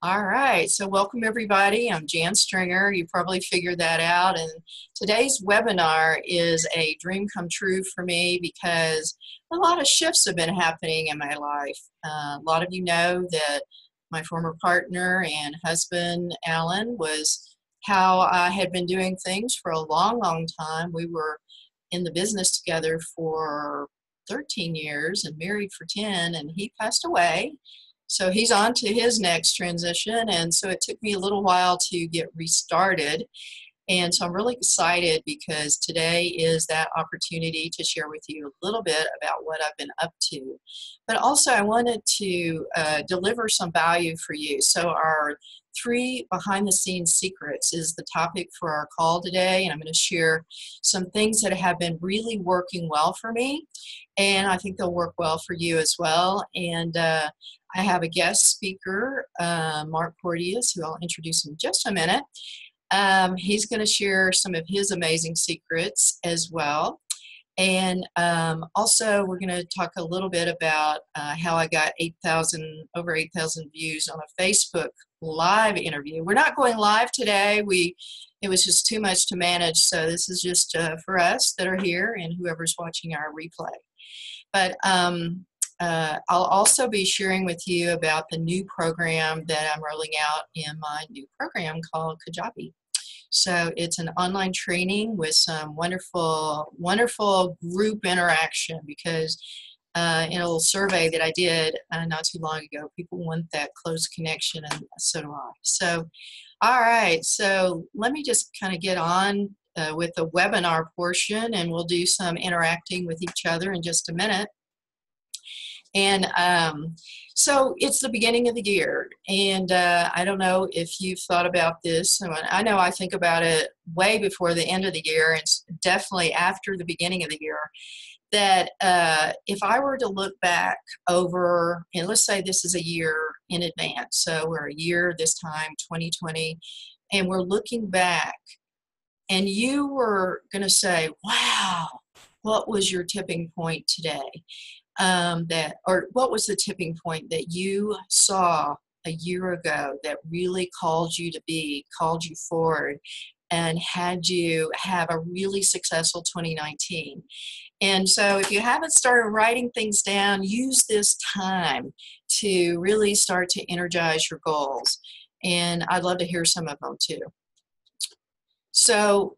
All right, so welcome everybody. I'm Jan Stringer. You probably figured that out. And today's webinar is a dream come true for me because a lot of shifts have been happening in my life. A lot of you know that my former partner and husband, Alan, was how I had been doing things for a long, long time. We were in the business together for 13 years and married for 10, and he passed away. So he's on to his next transition, and so it took me a little while to get restarted. And so I'm really excited because today is that opportunity to share with you a little bit about what I've been up to. But also I wanted to deliver some value for you. So our 3 behind-the-scenes secrets is the topic for our call today, and I'm going to share some things that have been really working well for me, and I think they'll work well for you as well. And I have a guest speaker, Mark Porteous, who I'll introduce in just a minute. He's going to share some of his amazing secrets as well. And also, we're going to talk a little bit about how I got over 8,000 views on a Facebook live interview. We're not going live today. It was just too much to manage. So this is just for us that are here and whoever's watching our replay. But I'll also be sharing with you about the new program that I'm rolling out in my new program called Kajabi. So it's an online training with some wonderful, wonderful group interaction because in a little survey that I did not too long ago, people want that close connection, and so do I. So, all right, so let me just kind of get on with the webinar portion, and we'll do some interacting with each other in just a minute. And so it's the beginning of the year, and I don't know if you've thought about this. I know I think about it way before the end of the year, and definitely after the beginning of the year, that if I were to look back over, and let's say this is a year in advance, so we're a year this time, 2020, and we're looking back, and you were going to say, wow, what was your tipping point today? Or what was the tipping point that you saw a year ago that really called you forward, and had you have a really successful 2019? And so if you haven't started writing things down, use this time to really start to energize your goals. And I'd love to hear some of them too. So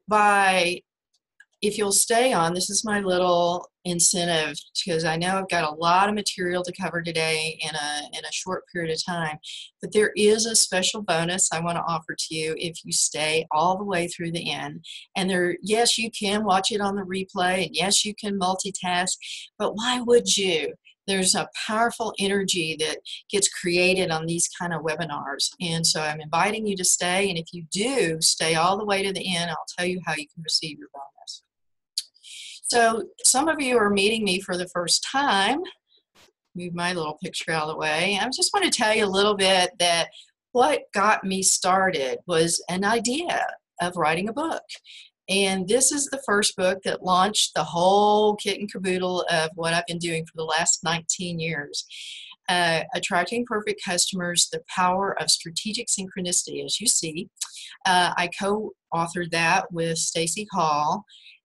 if you'll stay on, this is my little incentive because I know I've got a lot of material to cover today in a short period of time, but there is a special bonus I want to offer to you if you stay all the way through the end. And yes, you can watch it on the replay, and yes, you can multitask, but why would you? There's a powerful energy that gets created on these kind of webinars. And so I'm inviting you to stay. And if you do stay all the way to the end, I'll tell you how you can receive your bonus. So some of you are meeting me for the first time. Move my little picture out of the way. I just want to tell you a little bit that what got me started was an idea of writing a book. And this is the first book that launched the whole kit and caboodle of what I've been doing for the last 19 years. Attracting Perfect Customers, The Power of Strategic Synchronicity, as you see. I co-authored that with Stacy Hall.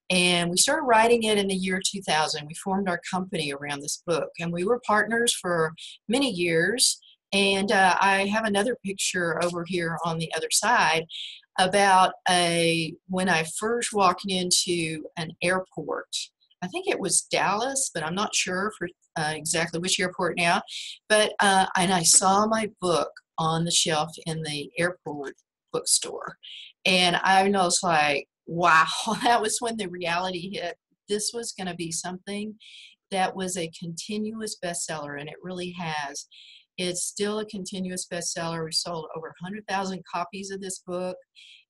And we started writing it in the year 2000. We formed our company around this book, and we were partners for many years. And I have another picture over here on the other side about when I first walked into an airport. I think it was Dallas, but I'm not sure for exactly which airport now. But and I saw my book on the shelf in the airport bookstore, and I was like, wow, that was when the reality hit. This was going to be something that was a continuous bestseller, and it really has. It's still a continuous bestseller. We sold over 100,000 copies of this book.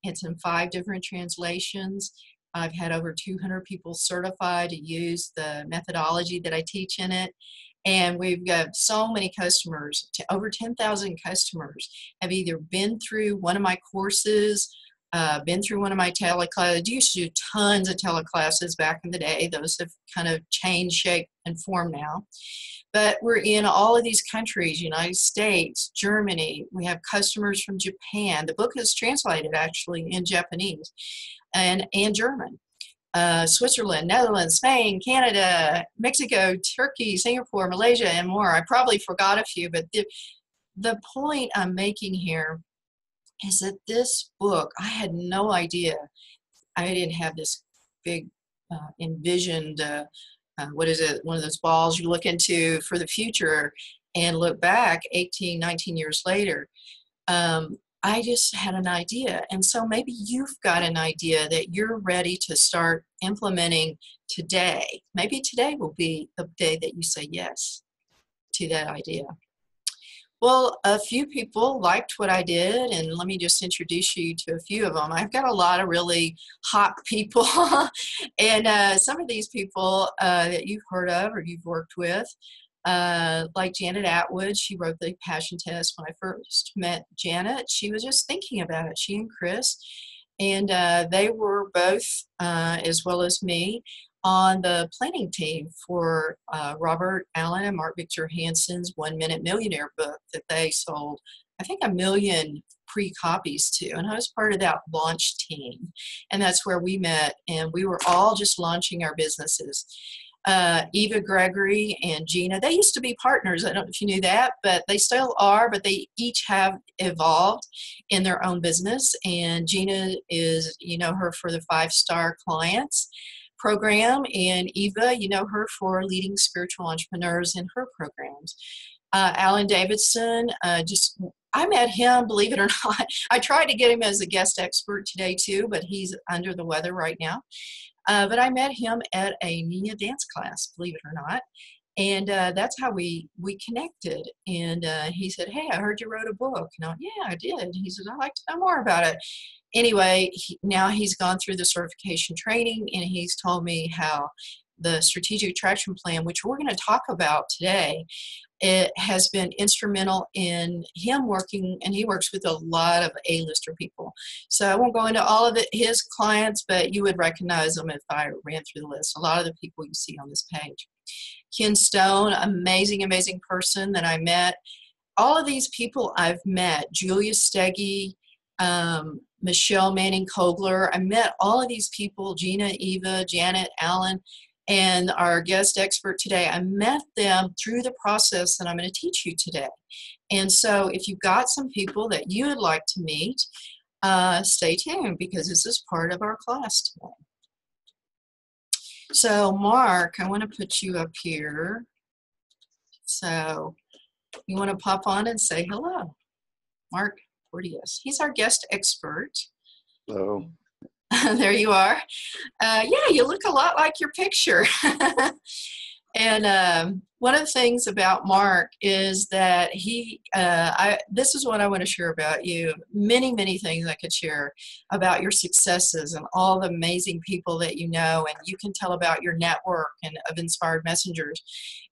It's in 5 different translations. I've had over 200 people certified to use the methodology that I teach in it. And we've got so many customers, over 10,000 customers have either been through one of my courses been through one of my teleclasses. I used to do tons of teleclasses back in the day. Those have kind of changed shape and form now. But we're in all of these countries, United States, Germany. We have customers from Japan. The book is translated actually in Japanese and German. Switzerland, Netherlands, Spain, Canada, Mexico, Turkey, Singapore, Malaysia, and more. I probably forgot a few, but the point I'm making here is that this book, I had no idea. I didn't have this big envisioned, what is it, one of those balls you look into for the future and look back 18, 19 years later. I just had an idea. And so maybe you've got an idea that you're ready to start implementing today. Maybe today will be the day that you say yes to that idea. Well, a few people liked what I did, and let me just introduce you to a few of them. I've got a lot of really hot people, and some of these people that you've heard of or you've worked with, like Janet Atwood. She wrote the Passion Test. When I first met Janet, she was just thinking about it, she and Chris, and they were both, as well as me, on the planning team for Robert Allen and Mark Victor Hansen's 1 Minute Millionaire book that they sold, I think, 1 million pre-copies to. And I was part of that launch team. And that's where we met. And we were all just launching our businesses. Eva Gregory and Gina, they used to be partners. I don't know if you knew that, but they still are, but they each have evolved in their own business. And Gina is, you know her for the 5-star clients program, and Eva, you know her for leading spiritual entrepreneurs in her programs. Alan Davidson, I met him, believe it or not. I tried to get him as a guest expert today too, but he's under the weather right now. But I met him at a Nina dance class, believe it or not. And that's how we connected. And he said, "Hey, I heard you wrote a book." And I went, "Yeah, I did." He said, "I'd like to know more about it." Anyway, now he's gone through the certification training, and he's told me how the strategic attraction plan, which we're going to talk about today, it has been instrumental in him working, and he works with a lot of A-lister people. So I won't go into all of his clients, but you would recognize them if I ran through the list. A lot of the people you see on this page. Ken Stone, amazing, amazing person that I met. All of these people I've met, Julia Steggy, Michelle Manning Kogler. I met all of these people, Gina, Eva, Janet, Alan, and our guest expert today. I met them through the process that I'm going to teach you today. And so if you've got some people that you would like to meet, stay tuned, because this is part of our class today. So Mark, I want to put you up here. So you want to pop on and say hello. Mark Porteous. He's our guest expert. Hello. There you are. Yeah, you look a lot like your picture. And one of the things about Mark is that this is what I want to share about you. Many, many things I could share about your successes and all the amazing people that you know, and you can tell about your network and of inspired messengers.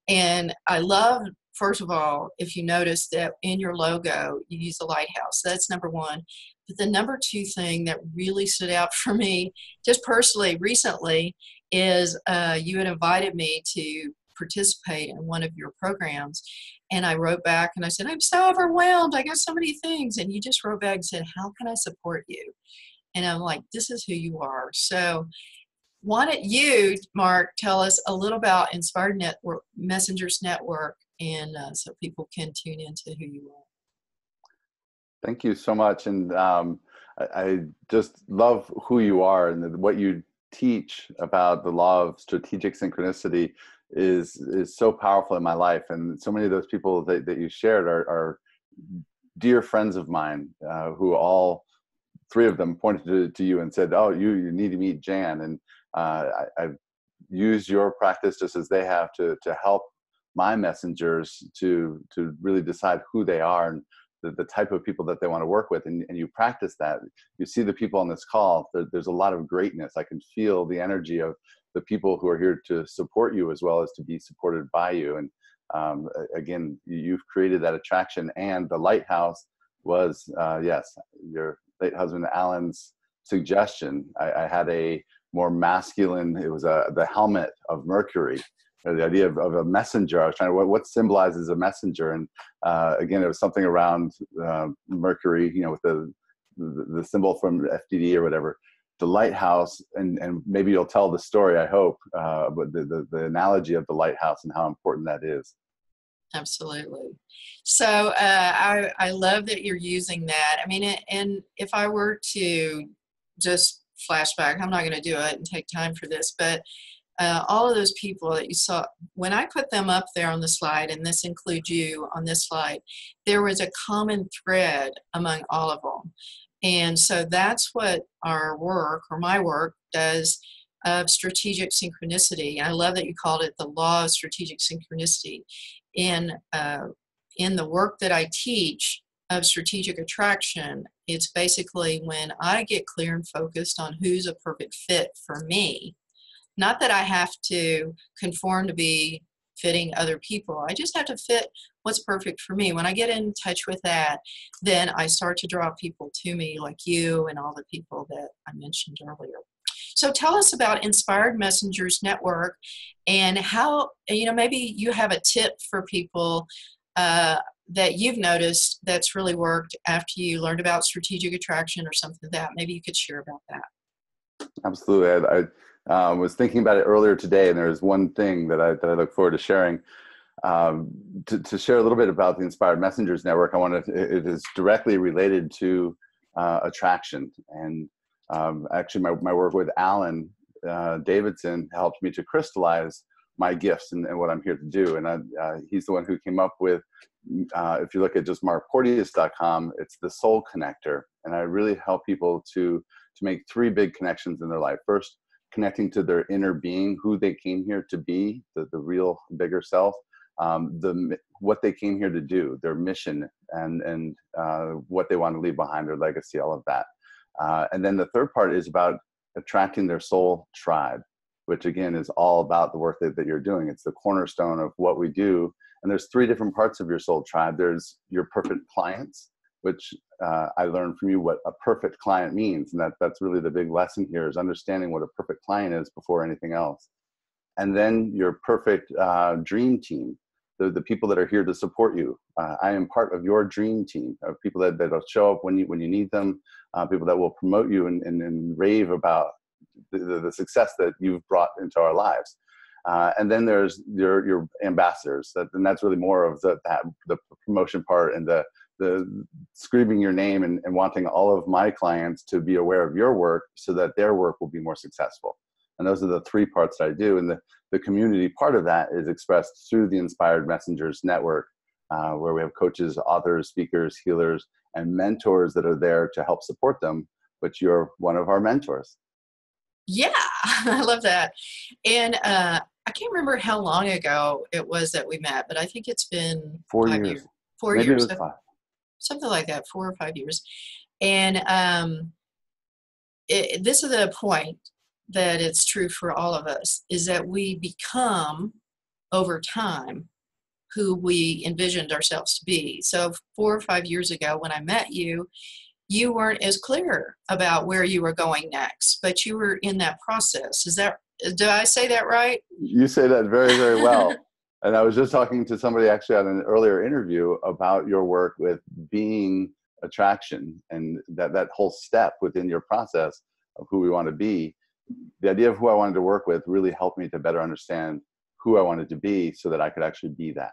And I love, first of all, if you notice that in your logo, you use a lighthouse. That's number one. But the number two thing that really stood out for me, just personally, recently, is you had invited me to participate in one of your programs. And I wrote back and I said, "I'm so overwhelmed. I got so many things." And you just wrote back and said, "How can I support you?" And I'm like, this is who you are. So why don't you, Mark, tell us a little about Inspired Network, Messengers Network, and so people can tune into who you are. Thank you so much. And I just love who you are, and what you teach about the law of strategic synchronicity is so powerful in my life. And so many of those people that you shared are dear friends of mine, who all three of them pointed to you and said, "Oh, you need to meet Jan." And I've used your practice just as they have to help my messengers to really decide who they are and the type of people that they want to work with. And you practice that. You see the people on this call, there's a lot of greatness. I can feel the energy of the people who are here to support you as well as to be supported by you. And again, you've created that attraction. And the lighthouse was, yes, your late husband Alan's suggestion. I had a more masculine, it was the helmet of Mercury, or the idea of a messenger. I was trying to, what symbolizes a messenger? And again, it was something around Mercury, with the symbol from FDD or whatever, the lighthouse, and maybe you'll tell the story, I hope, but the analogy of the lighthouse and how important that is. Absolutely. So I love that you're using that. I mean, and if I were to just flashback, I'm not going to do it and take time for this, but all of those people that you saw, when I put them up there on the slide, and this includes you on this slide, there was a common thread among all of them. And so that's what our work, or my work, does of strategic synchronicity. I love that you called it the law of strategic synchronicity. In the work that I teach of strategic attraction, it's basically when I get clear and focused on who's a perfect fit for me. Not that I have to conform to be fitting other people. I just have to fit what's perfect for me. When I get in touch with that, then I start to draw people to me like you and all the people that I mentioned earlier. So tell us about Inspired Messengers Network and how, maybe you have a tip for people that you've noticed that's really worked after you learned about strategic attraction or something like that. Maybe you could share about that. Absolutely. I was thinking about it earlier today, and there's one thing that I look forward to sharing. To share a little bit about the Inspired Messengers Network, it is directly related to attraction. And actually, my work with Alan Davidson helped me to crystallize my gifts and what I'm here to do. And he's the one who came up with, if you look at just markporteous.com, it's the soul connector. And I really help people to make three big connections in their life. First, connecting to their inner being, who they came here to be, the real bigger self, what they came here to do, their mission, and what they want to leave behind, their legacy, all of that. And then the third part is about attracting their soul tribe, which again is all about the work that you're doing. It's the cornerstone of what we do. And there's three different parts of your soul tribe. There's your perfect clients, which I learned from you what a perfect client means. And that's really the big lesson here, is understanding what a perfect client is before anything else. And then your perfect dream team, the people that are here to support you. I am part of your dream team of people that'll show up when you need them, people that will promote you and rave about the success that you've brought into our lives. And then there's your ambassadors, and that's really more of the promotion part and the screaming your name and wanting all of my clients to be aware of your work so that their work will be more successful. And those are the three parts that I do. And the community part of that is expressed through the Inspired Messengers Network, where we have coaches, authors, speakers, healers, and mentors that are there to help support them. But you're one of our mentors. Yeah, I love that. And I can't remember how long ago it was that we met, but I think it's been 4 years. 4 Maybe years. It was 5. Something like that, 4 or 5 years. And this is the point that it's true for all of us, is that we become, over time, who we envisioned ourselves to be. So 4 or 5 years ago when I met you, you weren't as clear about where you were going next, but you were in that process. Do I say that right? You say that very, very well. And I was just talking to somebody actually on an earlier interview about your work with being attraction, and that whole step within your process of who we want to be. The idea of who I wanted to work with really helped me to better understand who I wanted to be so that I could actually be that.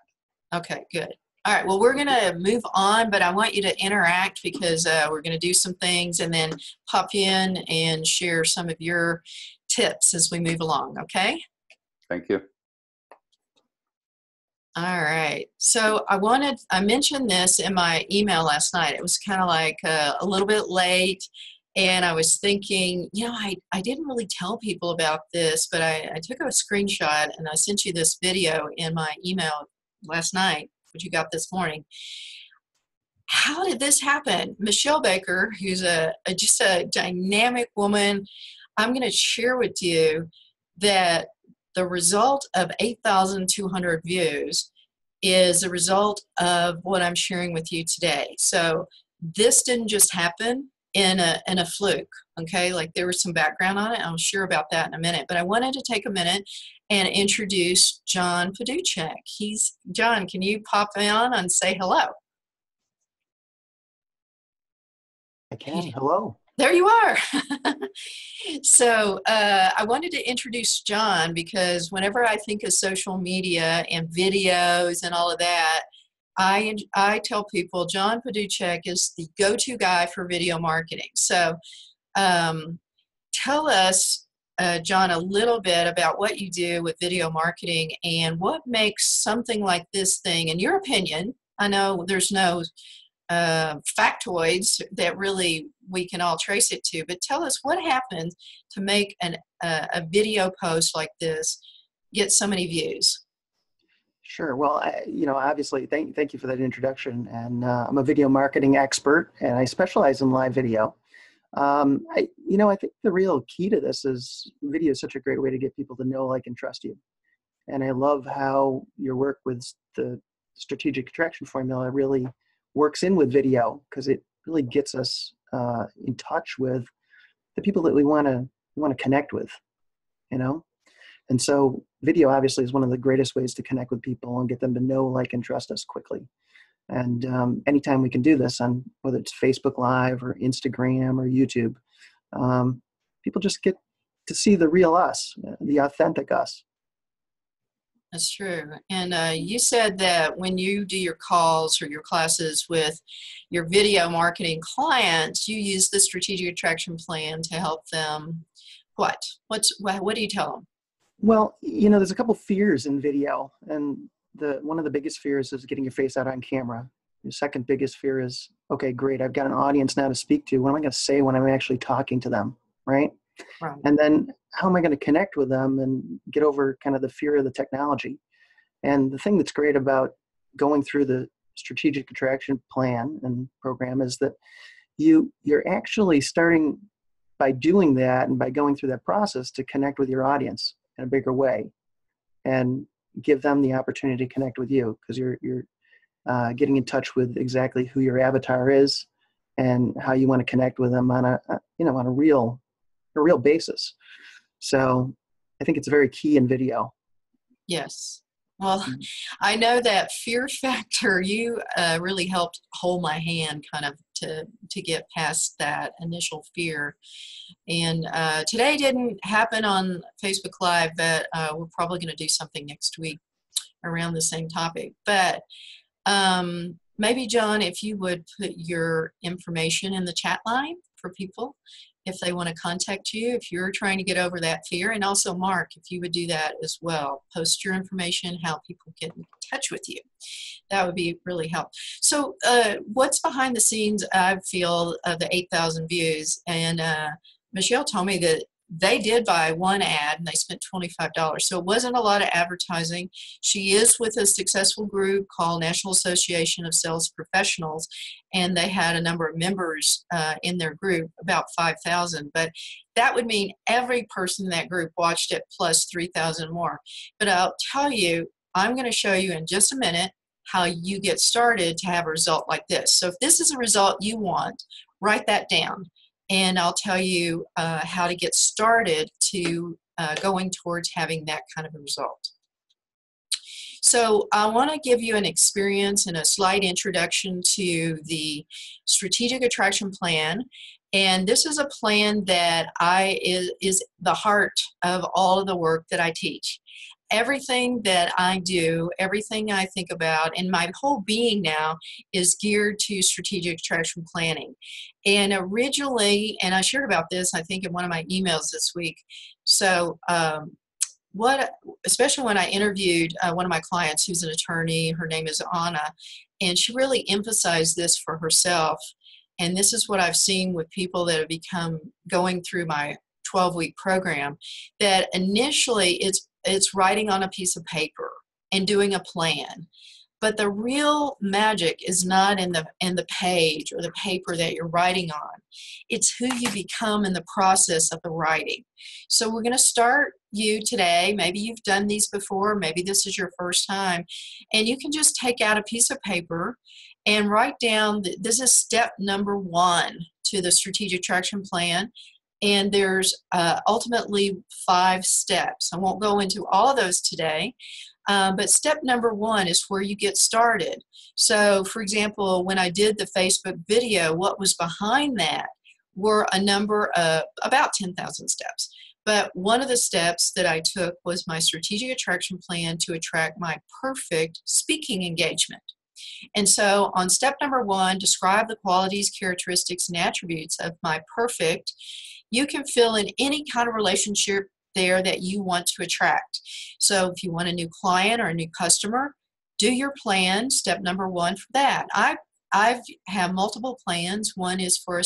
Okay, good. All right, well, we're going to move on, but I want you to interact because we're going to do some things and then pop in and share some of your tips as we move along, okay? Thank you. All right. So I mentioned this in my email last night. It was kind of like a little bit late, and I was thinking, I didn't really tell people about this, but I took a screenshot and I sent you this video in my email last night, which you got this morning. How did this happen? Michelle Baker, who's just a dynamic woman, I'm going to share with you that the result of 8,200 views is a result of what I'm sharing with you today. So this didn't just happen. in a fluke. Okay, like there was some background on it. I'll share about that in a minute. But I wanted to take a minute and introduce John Paduchek. John, can you pop on and say hello? I can. Hello. There you are. So I wanted to introduce John because whenever I think of social media and videos and all of that, I tell people John Paduchek is the go-to guy for video marketing. So tell us, John, a little bit about what you do with video marketing and what makes something like this thing, in your opinion. I know there's no factoids that really we can all trace it to, but tell us what happened to make a video post like this get so many views. Sure. Well, obviously, thank you for that introduction. And I'm a video marketing expert, and I specialize in live video. I think the real key to this is video is such a great way to get people to know, like, and trust you. And I love how your work with the strategic attraction formula really works in with video, because it really gets us in touch with the people that we want to connect with, And so video obviously is one of the greatest ways to connect with people and get them to know, like, and trust us quickly. And anytime we can do this on whether it's Facebook Live or Instagram or YouTube, people just get to see the real us, the authentic us. That's true. And you said that when you do your calls or your classes with your video marketing clients, you use the strategic attraction plan to help them. What do you tell them? Well, there's a couple fears in video, and one of the biggest fears is getting your face out on camera. The second biggest fear is, okay, great, I've got an audience now to speak to. What am I going to say when I'm actually talking to them, right? Right. And then how am I going to connect with them and get over kind of the fear of the technology? And the thing that's great about going through the strategic attraction plan and program is that you're actually starting by doing that and by going through that process to connect with your audience in a bigger way and give them the opportunity to connect with you, because you're getting in touch with exactly who your avatar is and how you want to connect with them on a real basis. So I think it's very key in video. Yes. Well, I know that fear factor, you really helped hold my hand kind of to get past that initial fear. And today didn't happen on Facebook Live, but we're probably going to do something next week around the same topic. But maybe, John, if you would put your information in the chat line for people if they want to contact you, if you're trying to get over that fear. And also, Mark, if you would do that as well, post your information, how people get in touch with you. That would be really helpful. So what's behind the scenes, I feel, of the 8,000 views? And Michelle told me that they did buy one ad and they spent $25. So it wasn't a lot of advertising. She is with a successful group called National Association of Sales Professionals, and they had a number of members in their group, about 5,000. But that would mean every person in that group watched it plus 3,000 more. But I'll tell you, I'm going to show you in just a minute how you get started to have a result like this. So if this is a result you want, write that down. And I'll tell you how to get started to going towards having that kind of a result. So I want to give you an experience and a slight introduction to the strategic attraction plan. And this is a plan that is the heart of all of the work that I teach. Everything that I do, everything I think about, and my whole being now is geared to strategic attraction planning. And originally, and I shared about this, I think, in one of my emails this week. So especially when I interviewed one of my clients who's an attorney, her name is Anna, and she really emphasized this for herself. And this is what I've seen with people that have become going through my 12-week program, that initially it's writing on a piece of paper and doing a plan. But the real magic is not in the page or the paper that you're writing on. It's who you become in the process of the writing. So we're going to start you today. Maybe you've done these before. Maybe this is your first time. And you can just take out a piece of paper and write down, this is step number 1 to the strategic attraction plan. And there's ultimately 5 steps. I won't go into all of those today, but step number 1 is where you get started. So, for example, when I did the Facebook video, what was behind that were a number of about 10,000 steps. But one of the steps that I took was my strategic attraction plan to attract my perfect speaking engagement. And so on step number 1, describe the qualities, characteristics, and attributes of my perfect. You can fill in any kind of relationship there that you want to attract. So if you want a new client or a new customer, do your plan, step number 1 for that. I have multiple plans. One is for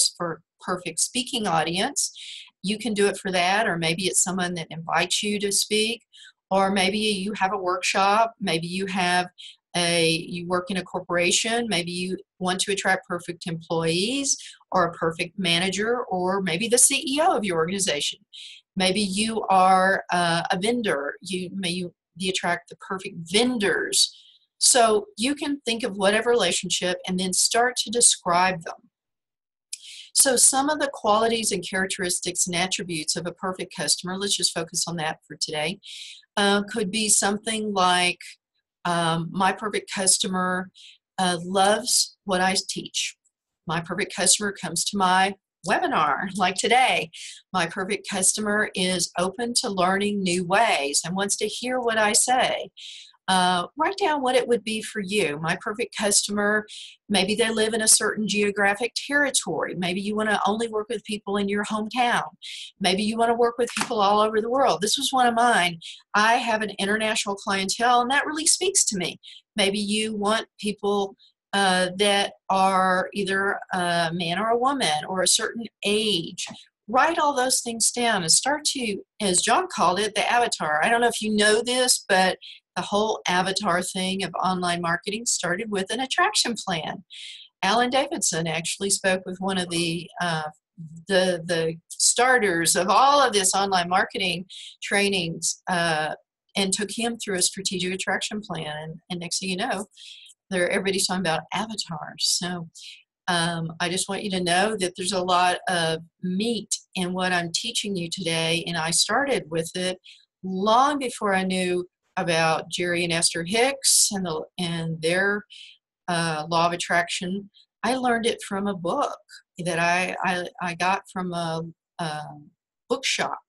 perfect speaking audience. You can do it for that, or maybe it's someone that invites you to speak, or maybe you have a workshop, maybe you work in a corporation, maybe you want to attract perfect employees or a perfect manager, or maybe the CEO of your organization. Maybe you are a vendor. You attract the perfect vendors. So you can think of whatever relationship and then start to describe them. So some of the qualities and characteristics and attributes of a perfect customer, let's just focus on that for today, could be something like, my perfect customer loves what I teach. My perfect customer comes to my webinar like today. My perfect customer is open to learning new ways and wants to hear what I say. Write down what it would be for you. My perfect customer, maybe they live in a certain geographic territory. Maybe you want to only work with people in your hometown. Maybe you want to work with people all over the world. This was one of mine. I have an international clientele, and that really speaks to me. Maybe you want people that are either a man or a woman or a certain age. Write all those things down and start to, as John called it, the avatar. I don't know if you know this, but the whole avatar thing of online marketing started with an attraction plan. Alan Davidson actually spoke with one of the starters of all of this online marketing trainings and took him through a strategic attraction plan. And next thing you know, everybody's talking about avatars. So I just want you to know that there's a lot of meat in what I'm teaching you today, and I started with it long before I knew about Jerry and Esther Hicks and their law of attraction. I learned it from a book that I got from a bookshop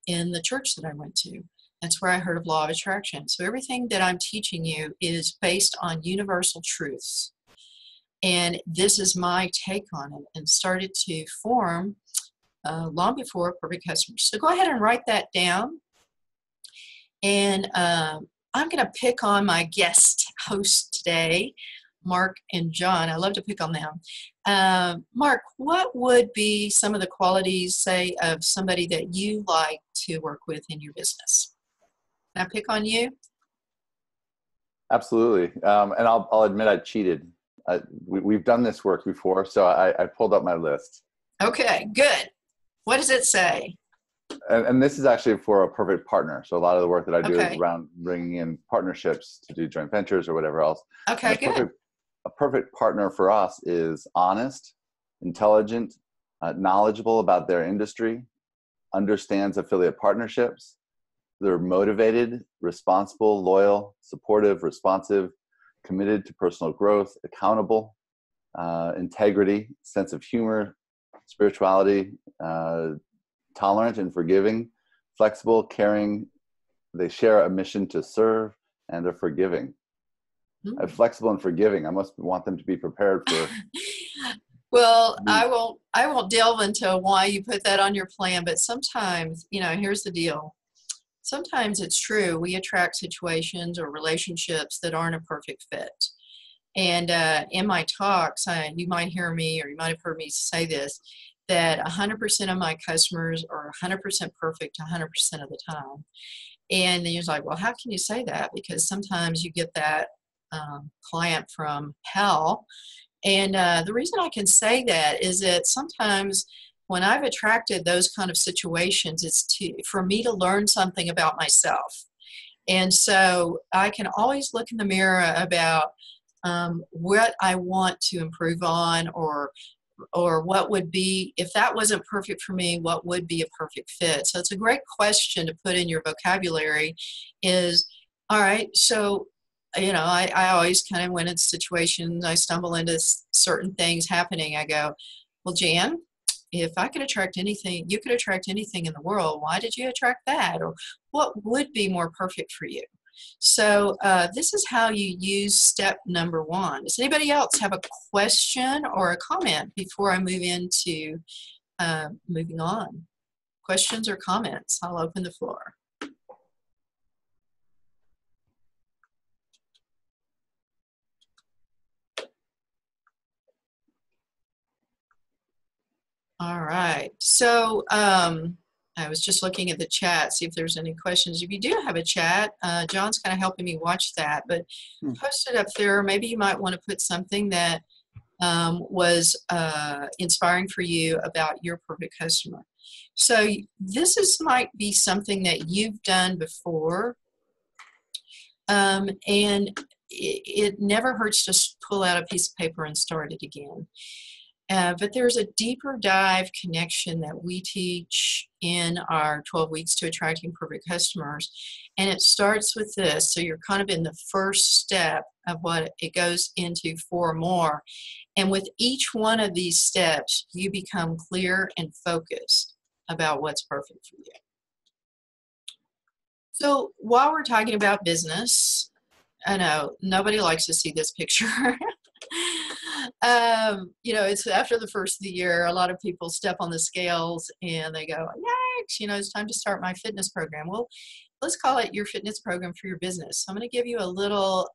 in the church that I went to. That's where I heard of law of attraction. So everything that I'm teaching you is based on universal truths. And this is my take on it, and started to form long before perfect customers. So go ahead and write that down. And I'm going to pick on my guest host today, Mark and John. I love to pick on them. Mark, what would be some of the qualities, say, of somebody that you like to work with in your business? Can I pick on you? Absolutely. And I'll admit I cheated. We've done this work before, so I pulled up my list. Okay, good. What does it say? And this is actually for a perfect partner. So a lot of the work that I do is around bringing in partnerships to do joint ventures or whatever else. Okay, good. A perfect partner for us is honest, intelligent, knowledgeable about their industry, understands affiliate partnerships. They're motivated, responsible, loyal, supportive, responsive, committed to personal growth, accountable, integrity, sense of humor, spirituality, tolerant and forgiving, flexible, caring. They share a mission to serve, and they're forgiving. Flexible and forgiving. I must want them to be prepared for. Well, I won't delve into why you put that on your plan, but sometimes, here's the deal. Sometimes it's true. We attract situations or relationships that aren't a perfect fit. And in my talks, you might hear me, or you might have heard me say this, that 100% of my customers are 100% perfect 100% of the time. And then you're like, well, how can you say that? Because sometimes you get that client from hell. And the reason I can say that is that sometimes when I've attracted those kind of situations, it's for me to learn something about myself. And so I can always look in the mirror about what I want to improve on, or or what would be, if that wasn't perfect for me, what would be a perfect fit? So it's a great question to put in your vocabulary is, all right, so, I always kind of, when it's situations, I stumble into certain things happening, I go, well, Jan, if I could attract anything, you could attract anything in the world, why did you attract that? Or what would be more perfect for you? So this is how you use step number 1. Does anybody else have a question or a comment before I move into moving on? Questions or comments? I'll open the floor. All right. So I was just looking at the chat, see if there's any questions. If you do have a chat, John's kind of helping me watch that, but post it up there. Maybe you might want to put something that was inspiring for you about your perfect customer. So this might be something that you've done before, and it never hurts to pull out a piece of paper and start it again. But there's a deeper dive connection that we teach in our 12 weeks to attracting perfect customers. And it starts with this. So you're kind of in the first step of what it goes into 4 more. And with each one of these steps, you become clear and focused about what's perfect for you. So while we're talking about business, I know nobody likes to see this picture. It's after the first of the year, a lot of people step on the scales and they go, yikes, it's time to start my fitness program. Well, let's call it your fitness program for your business. So I'm going to give you a little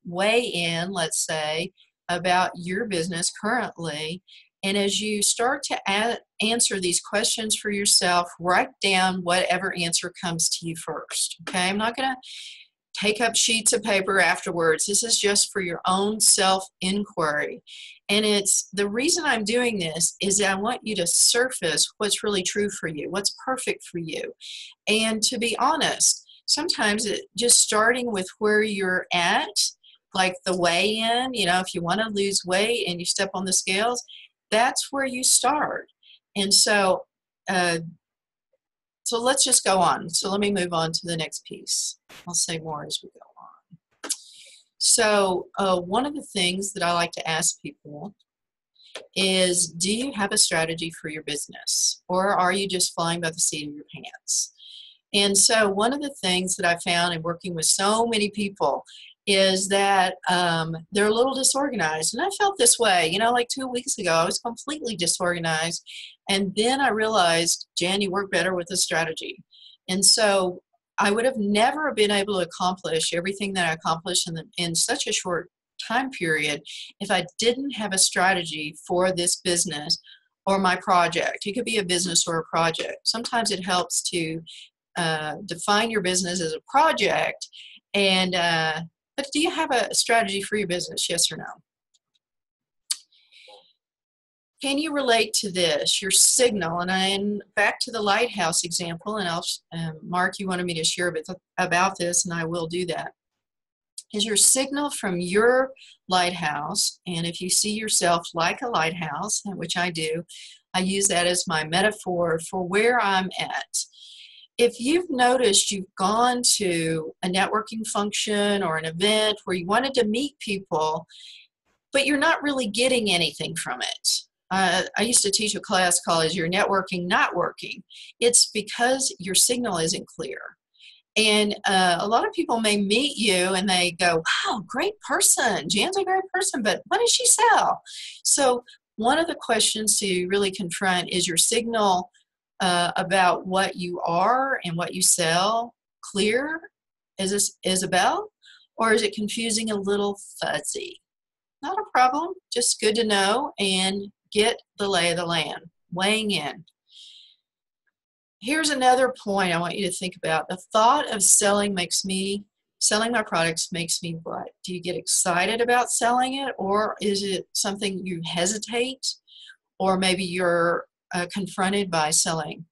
weigh-in, let's say, about your business currently. And as you start to answer these questions for yourself, write down whatever answer comes to you first. Okay, I'm not going to take up sheets of paper afterwards. This is just for your own self-inquiry. And it's the reason I'm doing this is that I want you to surface what's really true for you, what's perfect for you. And to be honest, sometimes just starting with where you're at, like the weigh-in, if you want to lose weight and you step on the scales, that's where you start. And so let's just go on. So let me move on to the next piece. I'll say more as we go on. So one of the things that I like to ask people is, do you have a strategy for your business? Or are you just flying by the seat of your pants? And so one of the things that I found in working with so many people is that they're a little disorganized. And I felt this way, like 2 weeks ago, I was completely disorganized. And then I realized, Jan, you work better with a strategy. And so I would have never been able to accomplish everything that I accomplished in such a short time period if I didn't have a strategy for this business or my project. It could be a business or a project. Sometimes it helps to define your business as a project. And but do you have a strategy for your business? Yes or no? Can you relate to this, your signal? And back to the lighthouse example, and Mark, you wanted me to share a bit about this, and I will do that. Is your signal from your lighthouse, and if you see yourself like a lighthouse, which I do, I use that as my metaphor for where I'm at. If you've noticed you've gone to a networking function or an event where you wanted to meet people, but you're not really getting anything from it. I used to teach a class called Is Your Networking Not Working? It's because your signal isn't clear. And a lot of people may meet you and they go, wow, great person. Jan's a great person, but what does she sell? So one of the questions to really confront is your signal about what you are and what you sell clear? Is this Isabel? Or is it confusing, a little fuzzy? Not a problem, just good to know and get the lay of the land, weighing in. Here's another point I want you to think about. The thought of selling my products makes me what? Do you get excited about selling it, or is it something you hesitate, or maybe you're confronted by selling?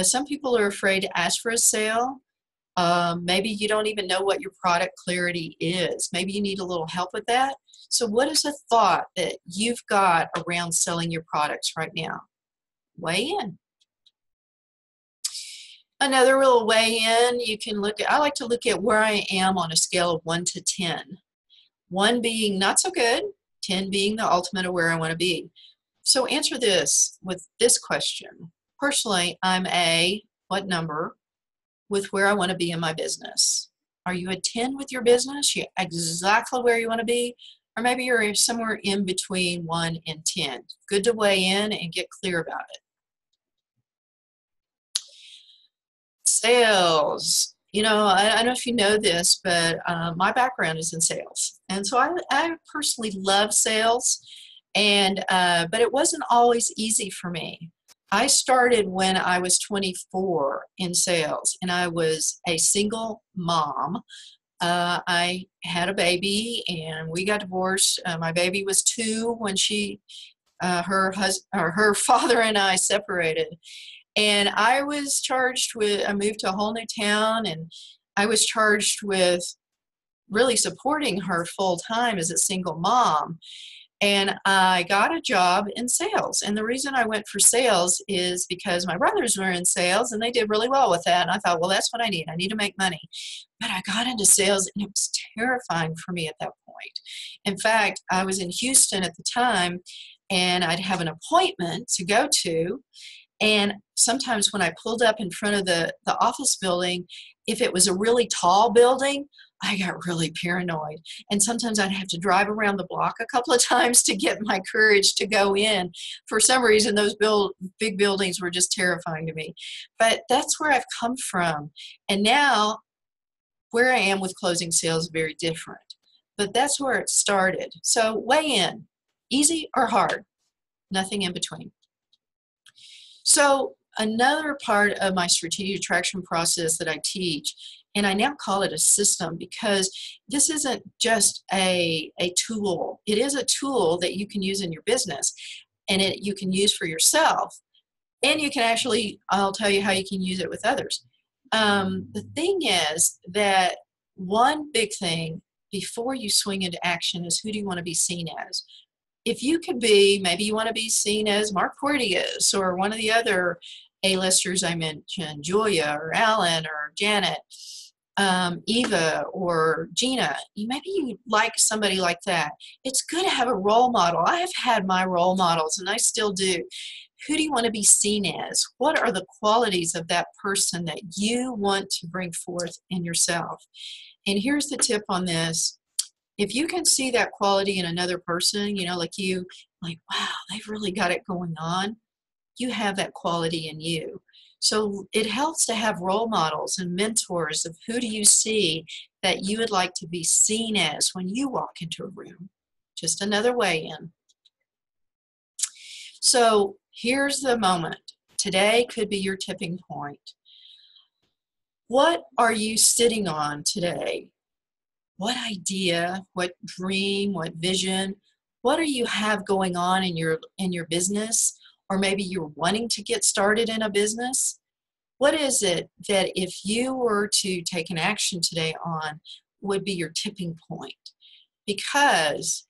Some people are afraid to ask for a sale. Maybe you don't even know what your product clarity is. Maybe you need a little help with that. So what is a thought that you've got around selling your products right now? Weigh in. Another real weigh in, you can look at, I like to look at where I am on a scale of 1 to 10. 1 being not so good, 10 being the ultimate of where I want to be. So answer this with this question. Personally, I'm a what number with where I want to be in my business? Are you a 10 with your business? You're exactly where you want to be? Or maybe you're somewhere in between 1 and 10. Good to weigh in and get clear about it. Sales. You know, I don't know if you know this, but my background is in sales. And so I personally love sales, and but it wasn't always easy for me. I started when I was 24 in sales, and I was a single mom. I had a baby, and we got divorced. My baby was 2 when her father and I separated. And I was charged with, I moved to a whole new town, and I was charged with really supporting her full time as a single mom. And I got a job in sales. And the reason I went for sales is because my brothers were in sales and they did really well with that. And I thought, well, that's what I need. I need to make money. But I got into sales and it was terrifying for me at that point. In fact, I was in Houston at the time and I'd have an appointment to go to. And sometimes when I pulled up in front of the office building, if it was a really tall building, I got really paranoid. And sometimes I'd have to drive around the block a couple of times to get my courage to go in. For some reason, those big buildings were just terrifying to me. But that's where I've come from. And now where I am with closing sales is very different. But that's where it started. So weigh in. Easy or hard? Nothing in between. So another part of my strategic attraction process that I teach, and I now call it a system because this isn't just a tool. It is a tool that you can use in your business and you can use for yourself. And you can actually, I'll tell you how you can use it with others. The thing is that one big thing before you swing into action is who do you want to be seen as? If you could be, maybe you want to be seen as Mark Porteous or one of the other A-listers I mentioned, Julia or Alan or Janet, Eva or Gina. Maybe you like somebody like that. It's good to have a role model. I have had my role models and I still do. Who do you want to be seen as? What are the qualities of that person that you want to bring forth in yourself? And here's the tip on this. If you can see that quality in another person, you know, like wow, they've really got it going on. You have that quality in you. So it helps to have role models and mentors of who do you see that you would like to be seen as when you walk into a room. Just another way in. So here's the moment. Today could be your tipping point. What are you sitting on today? What idea, what dream, what vision, what do you have going on in your business? Or maybe you're wanting to get started in a business. What is it that if you were to take an action today on would be your tipping point? Because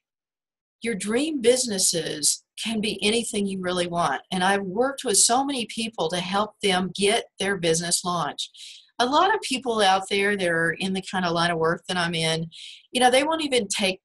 your dream businesses can be anything you really want. And I've worked with so many people to help them get their business launched. A lot of people out there that are in the kind of line of work that I'm in, you know, they won't even take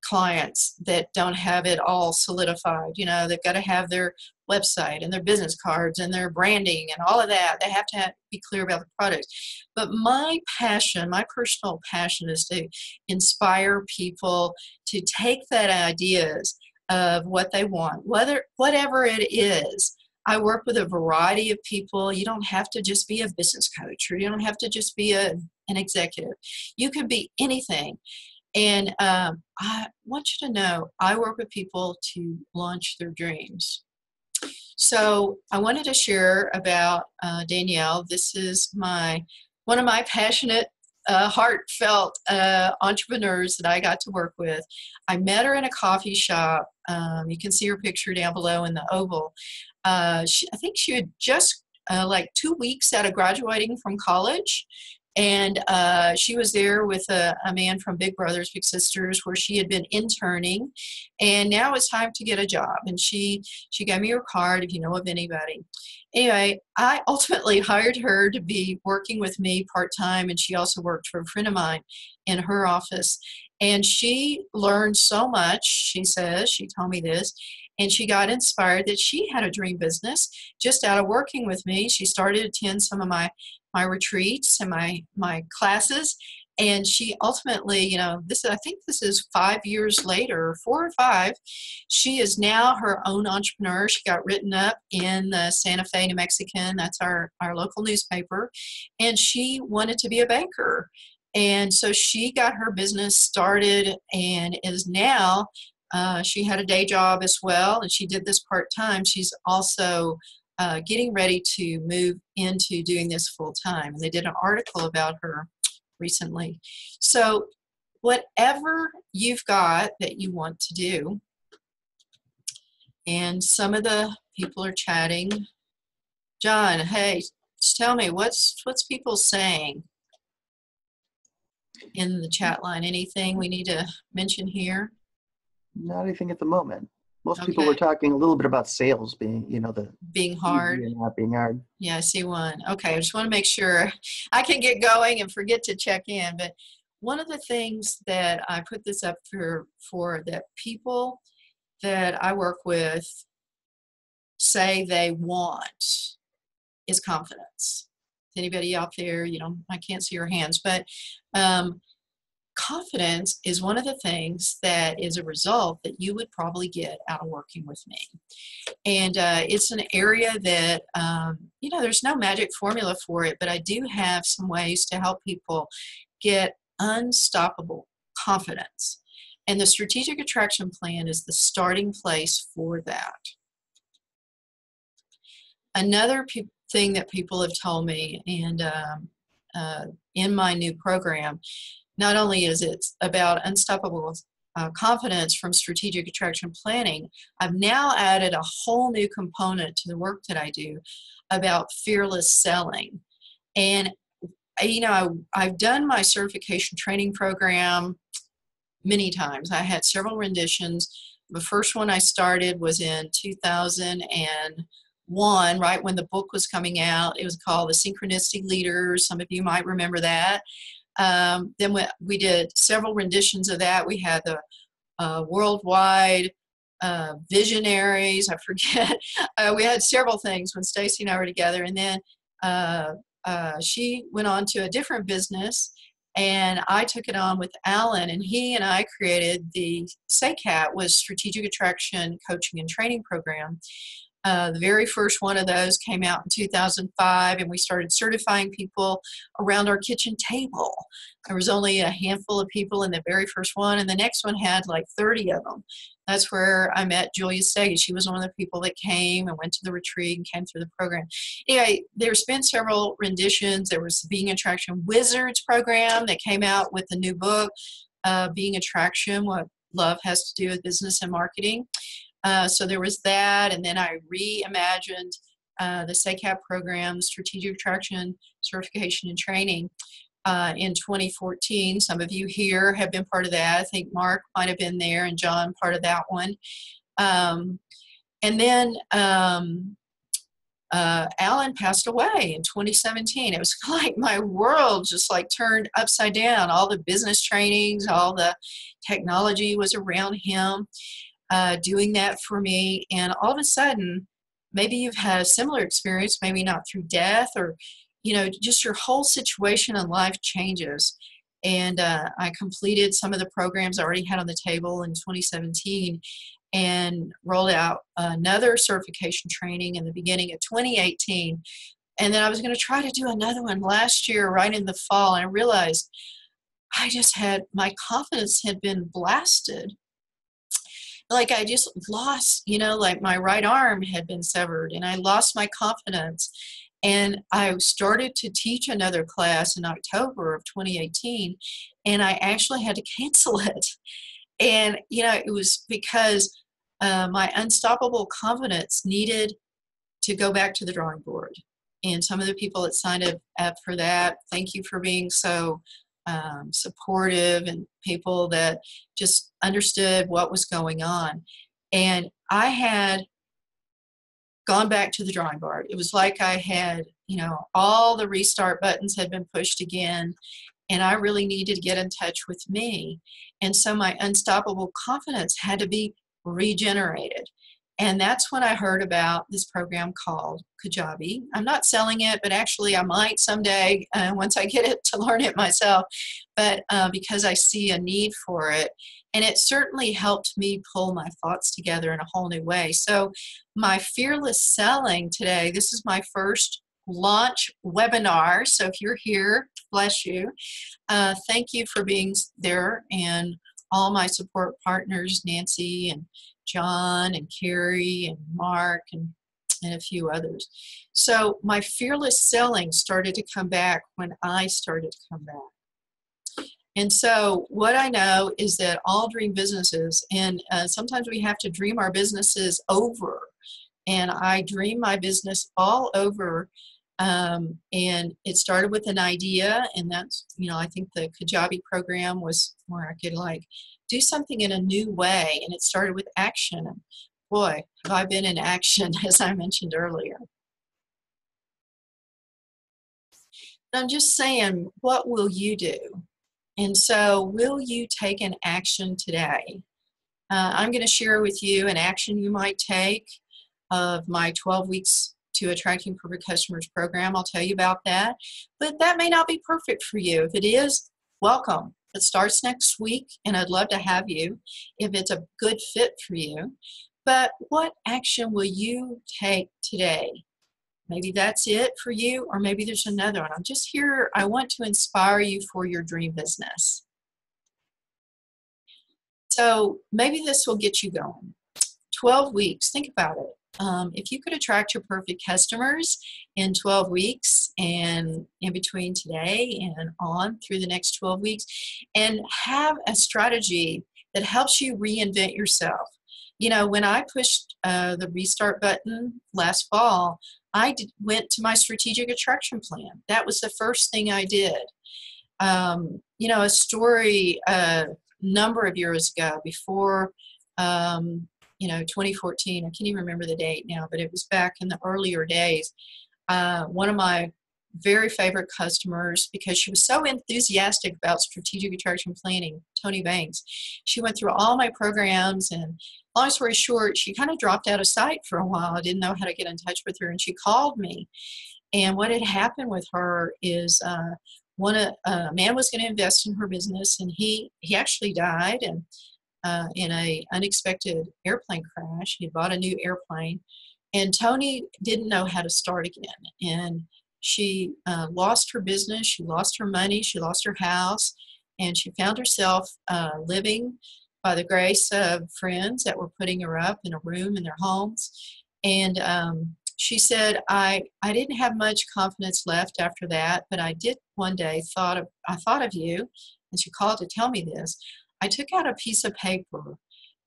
clients that don't have it all solidified. You know, they've got to have their website and their business cards and their branding and all of that. They have to be clear about the product. But my passion, my personal passion is to inspire people to take that ideas of what they want, whatever it is. I work with a variety of people. You don't have to just be a business coach, or you don't have to just be an executive. You could be anything. And I want you to know, I work with people to launch their dreams. So I wanted to share about Danielle. This is one of my passionate, heartfelt entrepreneurs that I got to work with. I met her in a coffee shop. You can see her picture down below in the oval. I think she had just like 2 weeks out of graduating from college. And she was there with a man from Big Brothers Big Sisters, where she had been interning, and now it's time to get a job. And she gave me her card, if you know of anybody. Anyway, I ultimately hired her to be working with me part-time, and she also worked for a friend of mine in her office. And she learned so much, she says, she told me this, and she got inspired that she had a dream business just out of working with me. She started to attend some of my retreats and my classes, and she ultimately, you know, I think this is 5 years later, 4 or 5. She is now her own entrepreneur. She got written up in the Santa Fe New Mexican, that's our local newspaper, and she wanted to be a banker. And so she got her business started, and is now, she had a day job as well, and she did this part-time. She's also getting ready to move into doing this full-time. And they did an article about her recently. So whatever you've got that you want to do, and some of the people are chatting. John, hey, just tell me, what's people saying in the chat line? Anything we need to mention here? Not anything at the moment. Most people Okay. were talking a little bit about sales being, you know, the Being hard. easy and not being hard. Yeah, I see one. Okay, I just want to make sure I can get going and forget to check in. But one of the things that I put this up for that people that I work with say they want is confidence. Anybody out there, you know, I can't see your hands, but confidence is one of the things that is a result that you would probably get out of working with me. And it's an area that, you know, there's no magic formula for it, but I do have some ways to help people get unstoppable confidence. And the strategic attraction plan is the starting place for that. Another thing that people have told me, and in my new program, not only is it about unstoppable confidence from strategic attraction planning, I've now added a whole new component to the work that I do about fearless selling. And, you know, I've done my certification training program many times. I had several renditions. The first one I started was in 2001, right when the book was coming out. It was called The Synchronistic Leaders. Some of you might remember that. Then we did several renditions of that. We had the worldwide visionaries. I forget. We had several things when Stacy and I were together. And then she went on to a different business, and I took it on with Alan. And he and I created the SACAT, was Strategic Attraction Coaching and Training Program. The very first one of those came out in 2005, and we started certifying people around our kitchen table. There was only a handful of people in the very first one, and the next one had like 30 of them. That's where I met Julia Stege. She was one of the people that came and went to the retreat and came through the program. Anyway, there's been several renditions. There was the Being Attraction Wizards program that came out with the new book, Being Attraction, What Love Has to Do with Business and Marketing. So there was that, and then I reimagined the SACAT program, Strategic Attraction Certification and Training, in 2014. Some of you here have been part of that. I think Mark might have been there, and John part of that one. And then Alan passed away in 2017. It was like my world just like turned upside down. All the business trainings, all the technology was around him. Doing that for me, and all of a sudden, maybe you've had a similar experience, maybe not through death, or, you know, just your whole situation in life changes. And I completed some of the programs I already had on the table in 2017, and rolled out another certification training in the beginning of 2018. And then I was going to try to do another one last year, right in the fall, and I realized my confidence had been blasted. Like I just lost, you know, like my right arm had been severed, and I lost my confidence. And I started to teach another class in October of 2018, and I actually had to cancel it. And, you know, it was because my unstoppable confidence needed to go back to the drawing board. and some of the people that signed up for that, thank you for being so supportive, and people that just understood what was going on. And I had gone back to the drawing board. It was like I had, all the restart buttons had been pushed again, and I really needed to get in touch with me. And so my unstoppable confidence had to be regenerated. And that's when I heard about this program called Kajabi. I'm not selling it, but actually I might someday once I get it to learn it myself, but because I see a need for it. And it certainly helped me pull my thoughts together in a whole new way. So my fearless selling today, this is my first launch webinar. So if you're here, bless you. Thank you for being there, and all my support partners, Nancy and John and Carrie and Mark and a few others. So my fearless selling started to come back when I started to come back. And so what I know is that all dream businesses, and sometimes we have to dream our businesses over. And I dream my business all over. And it started with an idea, and that's, I think the Kajabi program was where I could do something in a new way, and it started with action. And boy, have I been in action, as I mentioned earlier. I'm just saying, what will you do? And so, will you take an action today? I'm going to share with you an action you might take of my 12 weeks to Attracting Perfect Customers program. I'll tell you about that. But that may not be perfect for you. If it is, welcome. It starts next week, and I'd love to have you if it's a good fit for you. But what action will you take today? Maybe that's it for you, or maybe there's another one. I'm just here. I want to inspire you for your dream business. So maybe this will get you going. 12 weeks, think about it. If you could attract your perfect customers in 12 weeks, and in between today and on through the next 12 weeks, and have a strategy that helps you reinvent yourself. When I pushed the restart button last fall, I went to my strategic attraction plan. That was the first thing I did. A story a number of years ago, before 2014, I can't even remember the date now, but it was back in the earlier days. One of my very favorite customers, because she was so enthusiastic about strategic attraction planning, Tony Banks, she went through all my programs, and long story short, she kind of dropped out of sight for a while. I didn't know how to get in touch with her, and she called me. And what had happened with her is a man was going to invest in her business, and he actually died, and in an unexpected airplane crash. He bought a new airplane, and Tony didn't know how to start again. And she lost her business, she lost her money, she lost her house, and she found herself living by the grace of friends that were putting her up in a room in their homes. And she said, I didn't have much confidence left after that, but I did one day I thought of you, and she called to tell me this. I took out a piece of paper,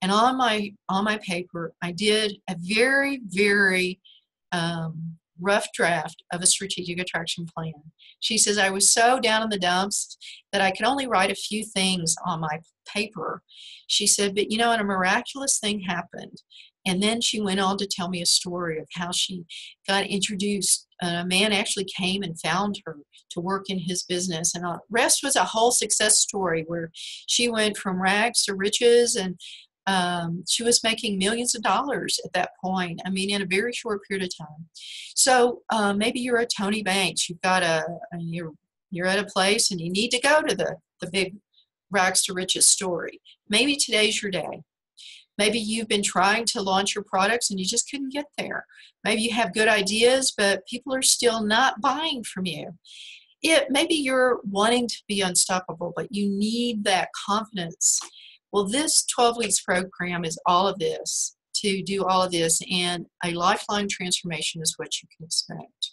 and on my paper, I did a very, very rough draft of a strategic attraction plan. She says, I was so down in the dumps that I could only write a few things on my paper. She said, but and a miraculous thing happened. And then she went on to tell me a story of how she got introduced. A man actually came and found her to work in his business. And the rest was a whole success story where she went from rags to riches, and she was making millions of dollars at that point. I mean, in a very short period of time. So maybe you're a Tony Banks. You've got you're at a place and you need to go to the big rags to riches story. Maybe today's your day. Maybe you've been trying to launch your products and you just couldn't get there. Maybe you have good ideas, but people are still not buying from you. Maybe you're wanting to be unstoppable, but you need that confidence. Well, this 12 weeks program is all of this, to do all of this, and a lifelong transformation is what you can expect.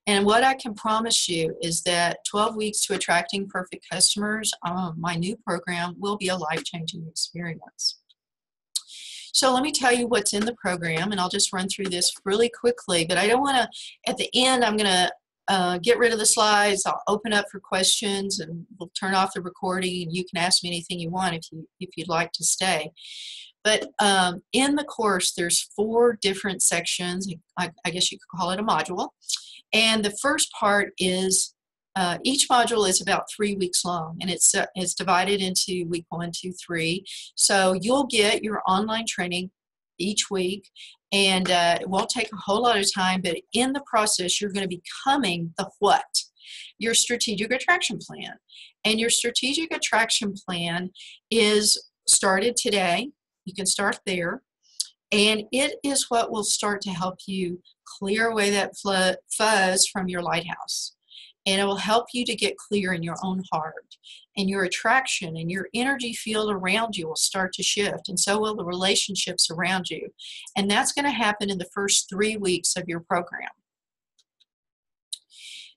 And what I can promise you is that 12 weeks to Attracting Perfect Customers, my new program, will be a life-changing experience. So let me tell you what's in the program, and I'll just run through this really quickly, but I don't want to, at the end, I'm going to get rid of the slides. I'll open up for questions, and we'll turn off the recording, and you can ask me anything you want if you'd like to stay. But in the course, there's 4 different sections. I guess you could call it a module. And the first part is, each module is about 3 weeks long, and it's divided into week 1, 2, 3. So you'll get your online training each week, and it won't take a whole lot of time, but in the process, you're going to be becoming the what? Your strategic attraction plan. And your strategic attraction plan is started today. You can start there. And it is what will start to help you clear away that fuzz from your lighthouse. And it will help you to get clear in your own heart. And your attraction and your energy field around you will start to shift. And so will the relationships around you. And that's going to happen in the first 3 weeks of your program.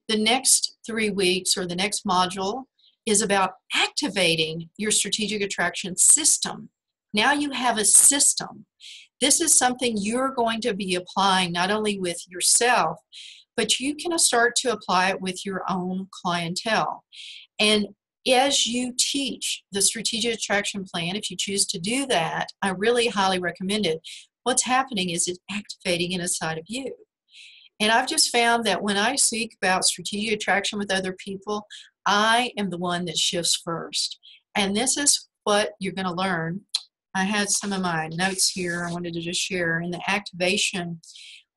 The next 3 weeks, or the next module, is about activating your strategic attraction system. Now you have a system. This is something you're going to be applying not only with yourself, but you can start to apply it with your own clientele. And as you teach the strategic attraction plan, if you choose to do that, I really highly recommend it. What's happening is it's activating inside of you. And I've just found that when I speak about strategic attraction with other people, I am the one that shifts first. And this is what you're going to learn. I had some of my notes here I wanted to just share. In the activation,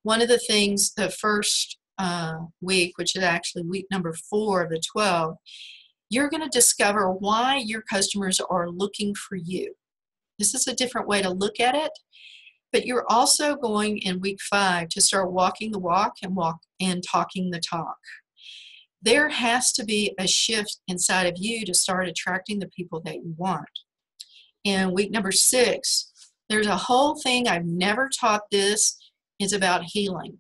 one of the things, the first week, which is actually week number 4 of the 12, you're going to discover why your customers are looking for you. This is a different way to look at it, but you're also going in week 5 to start walking the walk and talking the talk. There has to be a shift inside of you to start attracting the people that you want. In week number 6, there's a whole thing I've never taught this. It's about healing.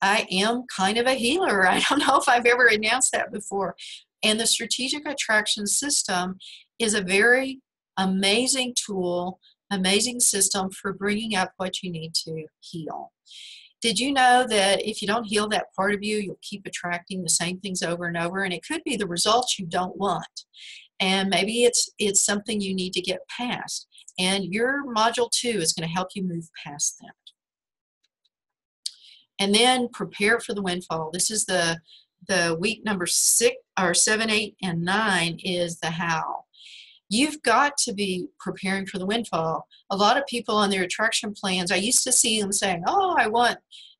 I am kind of a healer. I don't know if I've ever announced that before. And the strategic attraction system is a very amazing tool, amazing system for bringing up what you need to heal. Did you know that if you don't heal that part of you, you'll keep attracting the same things over and over? And it could be the results you don't want. And maybe it's something you need to get past. And your module 2 is going to help you move past that. And then prepare for the windfall. This is the week number 6 or 7, 8, and 9 is the how. You've got to be preparing for the windfall. A lot of people on their attraction plans, I used to see them saying, oh, I want,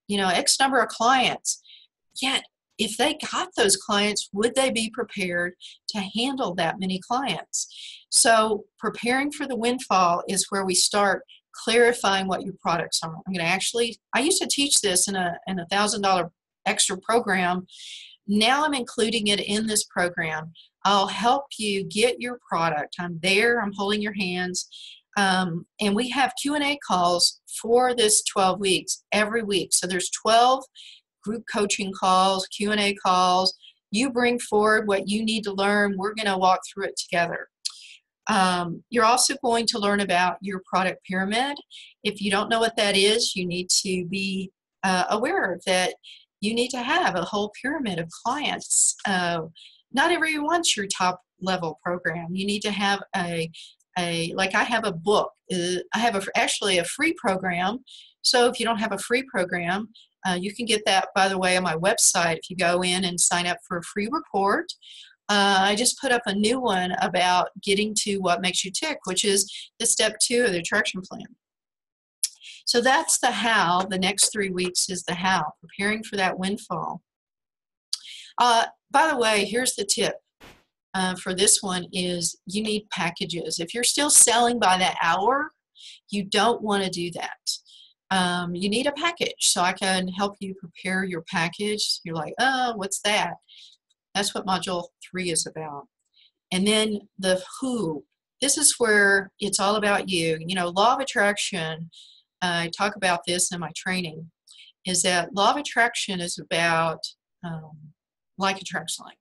X number of clients. Yet, if they got those clients, would they be prepared to handle that many clients? So preparing for the windfall is where we start clarifying what your products are. I used to teach this in a $1,000 extra program. Now I'm including it in this program. I'll help you get your product. I'm there. I'm holding your hands. And we have Q&A calls for this 12 weeks every week. So there's 12 group coaching calls, Q&A calls. You bring forward what you need to learn. We're going to walk through it together. You're also going to learn about your product pyramid. If you don't know what that is, you need to be aware that you need to have a whole pyramid of clients. Not everyone's your top level program. You need to have like I have a book. I have actually a free program. So if you don't have a free program, you can get that, by the way, on my website. If you go in and sign up for a free report, I just put up a new one about getting to what makes you tick, which is the step 2 of the attraction plan. So that's the how. The next 3 weeks is the how, preparing for that windfall. By the way, here's the tip for this one is you need packages. If you're still selling by the hour, you don't want to do that. You need a package, so I can help you prepare your package. You're like, oh, what's that? That's what module 3 is about. And then the who. This is where it's all about you. Law of attraction, I talk about this in my training, is that law of attraction is about like attracts like.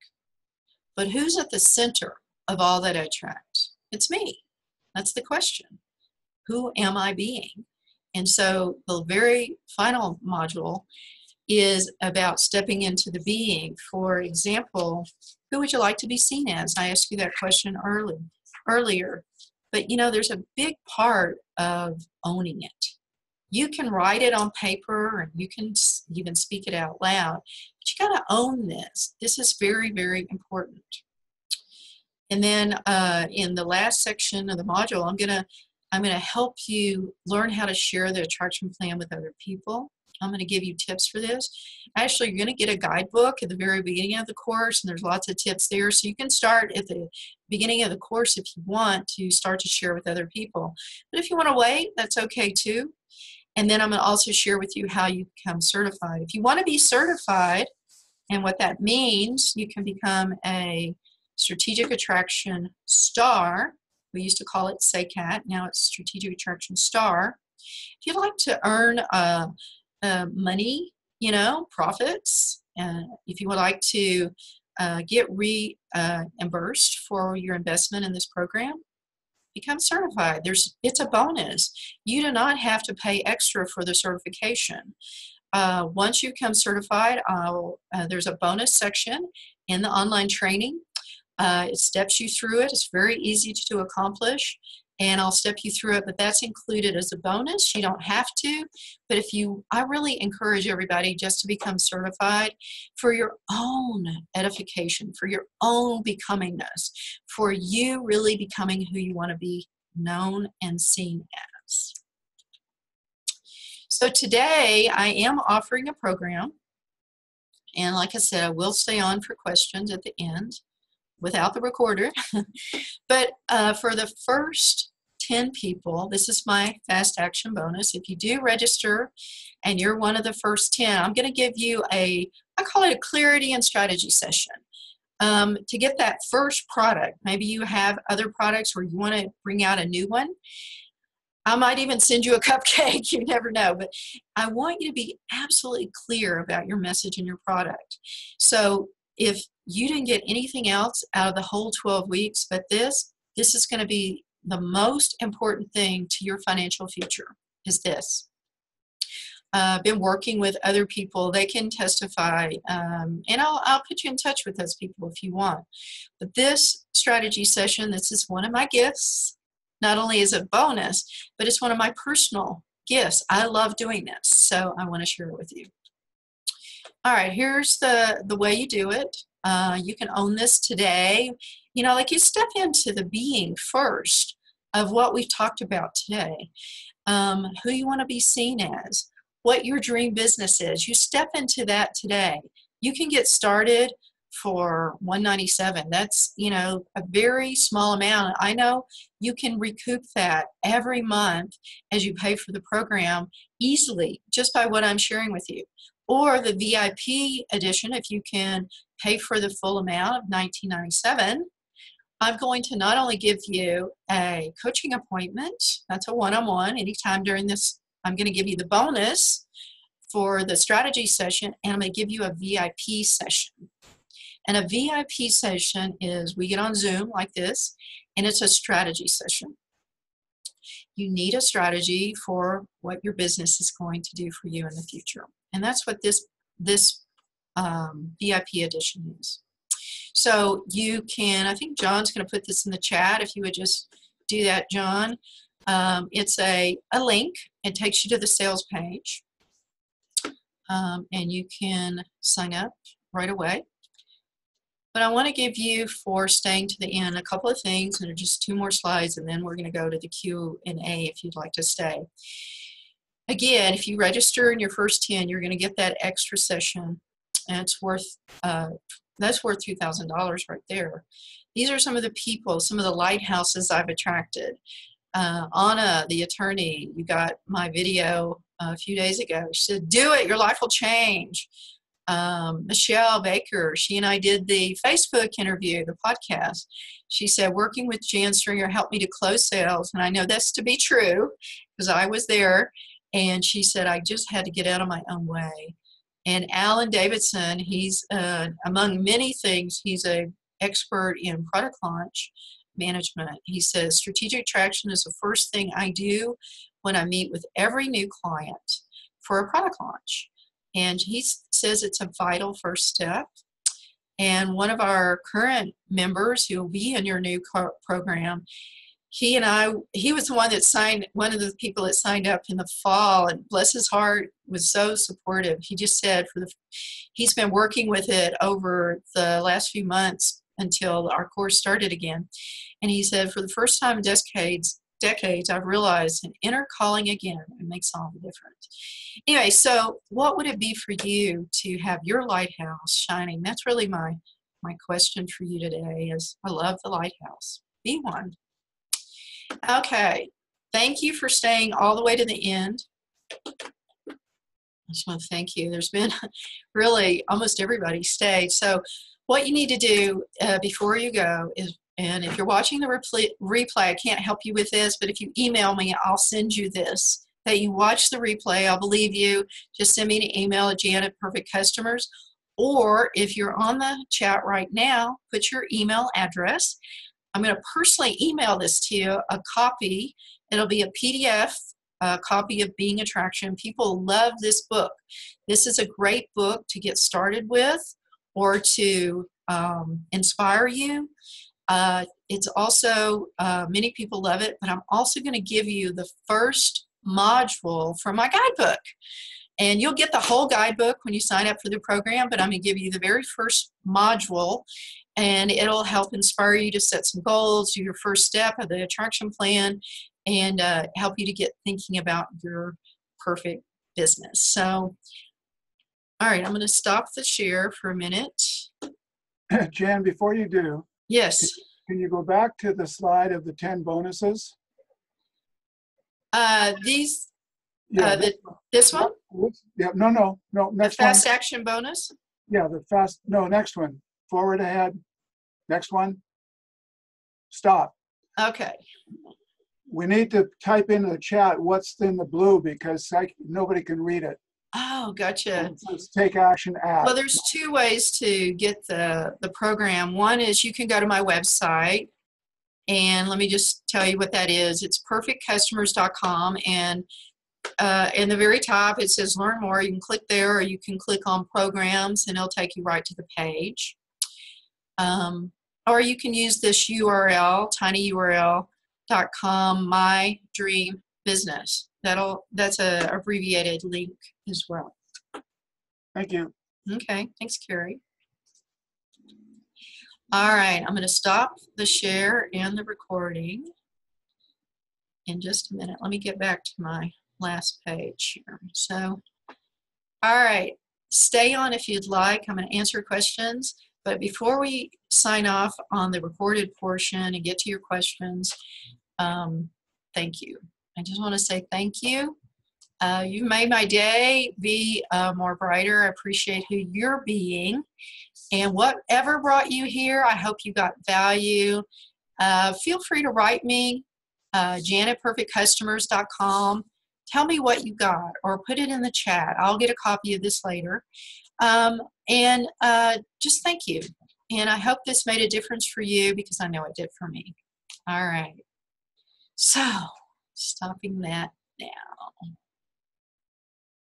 But who's at the center of all that I attract? It's me. That's the question. who am I being? And so the very final module is about stepping into the being. For example, who would you like to be seen as? I asked you that question earlier. But you know, there's a big part of owning it. You can write it on paper and you can even speak it out loud, but you got to own this. This is very, very important. And then in the last section of the module, I'm gonna help you learn how to share the attraction plan with other people. I'm going to give you tips for this. Actually, you're going to get a guidebook at the very beginning of the course, and there's lots of tips there. So you can start at the beginning of the course if you want to start to share with other people. But if you want to wait, that's okay too. And then I'm going to also share with you how you become certified. If you want to be certified, and what that means, you can become a Strategic Attraction Star. We used to call it SACAT. Now it's Strategic Attraction Star. If you'd like to earn money, you know, profits, if you would like to get reimbursed for your investment in this program, become certified. It's a bonus. You do not have to pay extra for the certification. Once you become certified, there's a bonus section in the online training. It steps you through it. It's very easy to accomplish, and I'll step you through it, but that's included as a bonus. You don't have to, but I really encourage everybody just to become certified for your own edification, for your own becomingness, for you really becoming who you want to be known and seen as. So today I am offering a program, and like I said, I will stay on for questions at the end without the recorder. But for the first 10 people, this is my fast action bonus. If you do register and you're one of the first 10, I'm going to give you I call it a clarity and strategy session. To get that first product, maybe you have other products or you want to bring out a new one. I might even send you a cupcake, you never know, but I want you to be absolutely clear about your message and your product. So if you didn't get anything else out of the whole 12 weeks, but this is going to be the most important thing to your financial future, is this. I've been working with other people. They can testify, and I'll put you in touch with those people if you want. But this strategy session, this is one of my gifts. Not only is it a bonus, but it's one of my personal gifts. I love doing this, so I want to share it with you. All right, here's the way you do it. You can own this today. You know, like you step into the being first of what we've talked about today. Who you want to be seen as, what your dream business is. You step into that today. You can get started for $197. That's, you know, a very small amount. I know you can recoup that every month as you pay for the program easily just by what I'm sharing with you. Or the VIP edition, if you can pay for the full amount of $19.97, I'm going to not only give you a coaching appointment, that's a one-on-one anytime during this, I'm going to give you the bonus for the strategy session, and I'm going to give you a VIP session. And a VIP session is we get on Zoom like this, and it's a strategy session. You need a strategy for what your business is going to do for you in the future. And that's what this VIP edition is. So you can, I think John's going to put this in the chat. If you would just do that, John. It's a link. It takes you to the sales page. And you can sign up right away. But I want to give you, for staying to the end, a couple of things, and just 2 more slides, and then we're going to go to the Q&A if you'd like to stay. Again, if you register in your first 10, you're going to get that extra session, and it's worth that's worth $2,000 right there. These are some of the people, some of the lighthouses I've attracted. Anna, the attorney, you got my video a few days ago. She said, "Do it, your life will change." Michelle Baker, she and I did the Facebook interview, the podcast. She said, "Working with Jan Stringer helped me to close sales." And I know that's to be true because I was there. And she said, "I just had to get out of my own way." And Alan Davidson, he's among many things, he's an expert in product launch. management. He says, strategic attraction is the first thing I do when I meet with every new client for a product launch. And he says it's a vital first step. And one of our current members who will be in your new program, he was the one that signed, one of the people that signed up in the fall, and bless his heart, was so supportive. He just said he's been working with it over the last few months until our course started again. And he said, for the first time in decades, I've realized an inner calling again. It makes all the difference. Anyway, so what would it be for you to have your lighthouse shining? That's really my question for you today is, I love the lighthouse. Be one. Okay. Thank you for staying all the way to the end. I just want to thank you. There's been really almost everybody stayed. So what you need to do before you go is, and if you're watching the replay, I can't help you with this, but if you email me, I'll send you this, that you watch the replay. I'll believe you. Just send me an email at Janet Perfect Customers. Or if you're on the chat right now, put your email address. I'm going to personally email this to you, a copy. It'll be a PDF copy of Being Attraction. People love this book. This is a great book to get started with or to inspire you. It's also, many people love it, but I'm also going to give you the first module from my guidebook. And you'll get the whole guidebook when you sign up for the program, but I'm going to give you the very first module, and it'll help inspire you to set some goals, do your first step of the attraction plan, and help you to get thinking about your perfect business. So, all right, I'm going to stop the share for a minute. Jan, before you do, yes. Can you go back to the slide of the 10 bonuses? This one? Yeah, no, next the fast one. action bonus? Yeah, next one. Forward ahead. Next one. Stop. Okay. We need to type in the chat what's in the blue because nobody can read it. Oh, gotcha. Let's take action at. Well, there's two ways to get the program. One is you can go to my website, and let me just tell you what that is. It's perfectcustomers.com, and in the very top it says learn more. You can click there, or you can click on programs, and it'll take you right to the page. Or you can use this URL, tinyurl.com, my dream business. That's a abbreviated link as well. Thank you. Okay, thanks, Carrie. All right, I'm going to stop the share and the recording in just a minute. Let me get back to my last page here. So, all right, stay on if you'd like. I'm going to answer questions. But before we sign off on the recorded portion and get to your questions, thank you. I just want to say thank you. You've made my day be more brighter. I appreciate who you're being. And whatever brought you here, I hope you got value. Feel free to write me, janetperfectcustomers.com. Tell me what you got, or put it in the chat. I'll get a copy of this later. Just thank you. And I hope this made a difference for you because I know it did for me. All right. So, stopping that now.